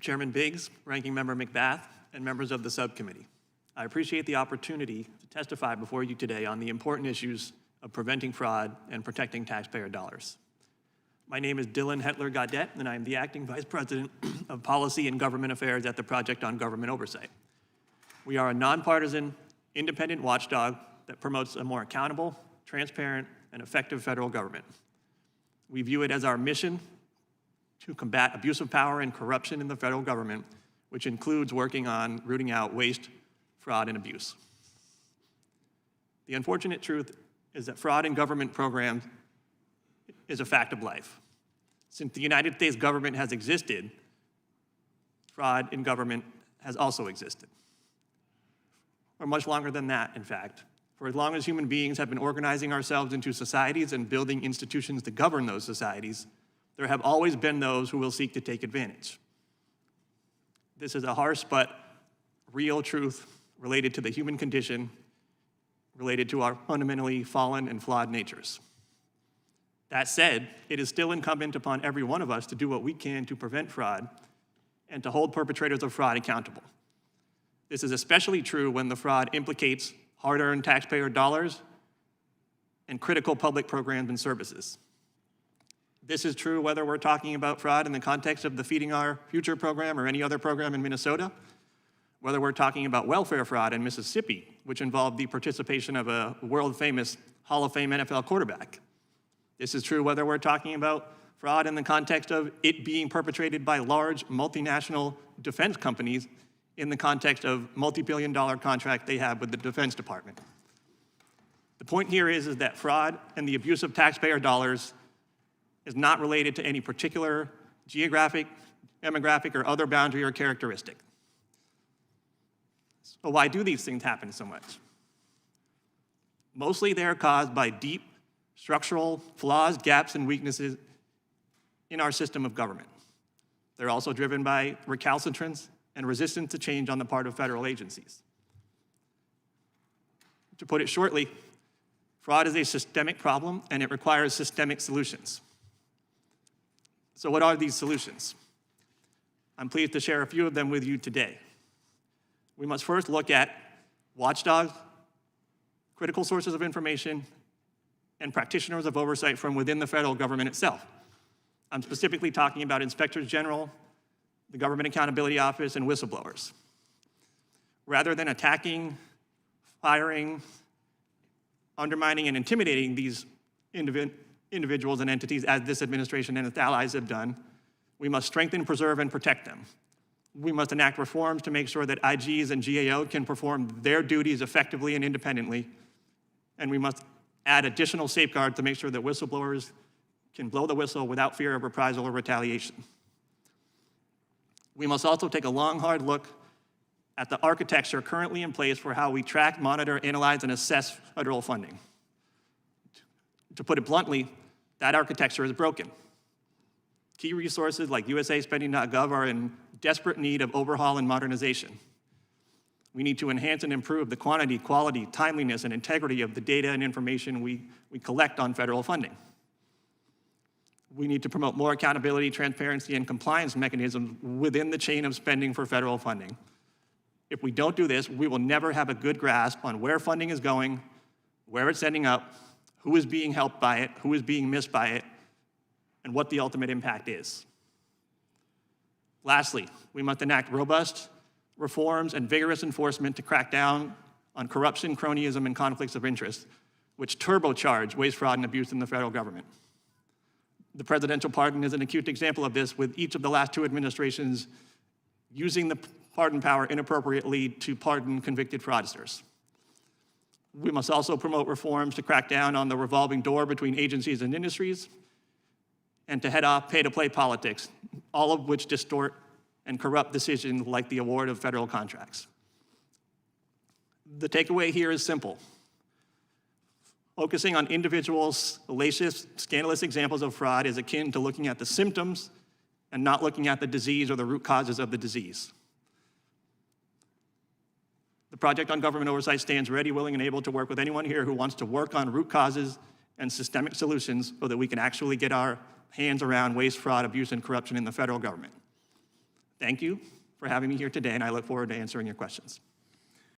Chairman Biggs, Ranking Member McBath, and members of the subcommittee. I appreciate the opportunity to testify before you today on the important issues of preventing fraud and protecting taxpayer dollars. My name is Dylan Hedtler-Gaudette, and I am the Acting Vice President of Policy and Government Affairs at the Project on Government Oversight. We are a nonpartisan, independent watchdog that promotes a more accountable, transparent, and effective federal government. We view it as our mission to combat abuse of power and corruption in the federal government, which includes working on rooting out waste, fraud, and abuse. The unfortunate truth is that fraud in government programs is a fact of life. Since the United States government has existed, fraud in government has also existed. For much longer than that, in fact. For as long as human beings have been organizing ourselves into societies and building institutions to govern those societies, there have always been those who will seek to take advantage. This is a harsh but real truth related to the human condition, related to our fundamentally fallen and flawed natures. That said, it is still incumbent upon every one of us to do what we can to prevent fraud and to hold perpetrators of fraud accountable. This is especially true when the fraud implicates hard-earned taxpayer dollars and critical public programs and services. This is true whether we're talking about fraud in the context of the Feeding Our Future program or any other program in Minnesota, whether we're talking about welfare fraud in Mississippi, which involved the participation of a world-famous Hall of Fame NFL quarterback. This is true whether we're talking about fraud in the context of it being perpetrated by large multinational defense companies in the context of multi-billion-dollar contract they have with the Defense Department. The point here is that fraud and the abuse of taxpayer dollars is not related to any particular geographic, demographic, or other boundary or characteristic. So why do these things happen so much? Mostly they are caused by deep structural flaws, gaps, and weaknesses in our system of government. They're also driven by recalcitrance and resistance to change on the part of federal agencies. To put it shortly, fraud is a systemic problem and it requires systemic solutions. So what are these solutions? I'm pleased to share a few of them with you today. We must first look at watchdogs, critical sources of information, and practitioners of oversight from within the federal government itself. I'm specifically talking about inspectors general, the Government Accountability Office, and whistleblowers. Rather than attacking, firing, undermining, and intimidating these individuals and entities as this administration and its allies have done, we must strengthen, preserve, and protect them. We must enact reforms to make sure that IGs and GAO can perform their duties effectively and independently, and we must add additional safeguards to make sure that whistleblowers can blow the whistle without fear of reprisal or retaliation. We must also take a long, hard look at the architecture currently in place for how we track, monitor, analyze, and assess federal funding. To put it bluntly, that architecture is broken. Key resources like usaspending.gov are in desperate need of overhaul and modernization. We need to enhance and improve the quantity, quality, timeliness, and integrity of the data and information we collect on federal funding. We need to promote more accountability, transparency, and compliance mechanisms within the chain of spending for federal funding. If we don't do this, we will never have a good grasp on where funding is going, where it's ending up, who is being helped by it, who is being missed by it, and what the ultimate impact is. Lastly, we must enact robust reforms and vigorous enforcement to crack down on corruption, cronyism, and conflicts of interest, which turbocharge waste, fraud, and abuse in the federal government. The presidential pardon is an acute example of this, with each of the last two administrations using the pardon power inappropriately to pardon convicted fraudsters. We must also promote reforms to crack down on the revolving door between agencies and industries, and to head off pay-to-play politics, all of which distort and corrupt decisions like the award of federal contracts. The takeaway here is simple. Focusing on individual salacious, scandalous examples of fraud is akin to looking at the symptoms and not looking at the disease or the root causes of the disease. The Project on Government Oversight stands ready, willing, and able to work with anyone here who wants to work on root causes and systemic solutions so that we can actually get our hands around waste, fraud, abuse, and corruption in the federal government. Thank you for having me here today, and I look forward to answering your questions.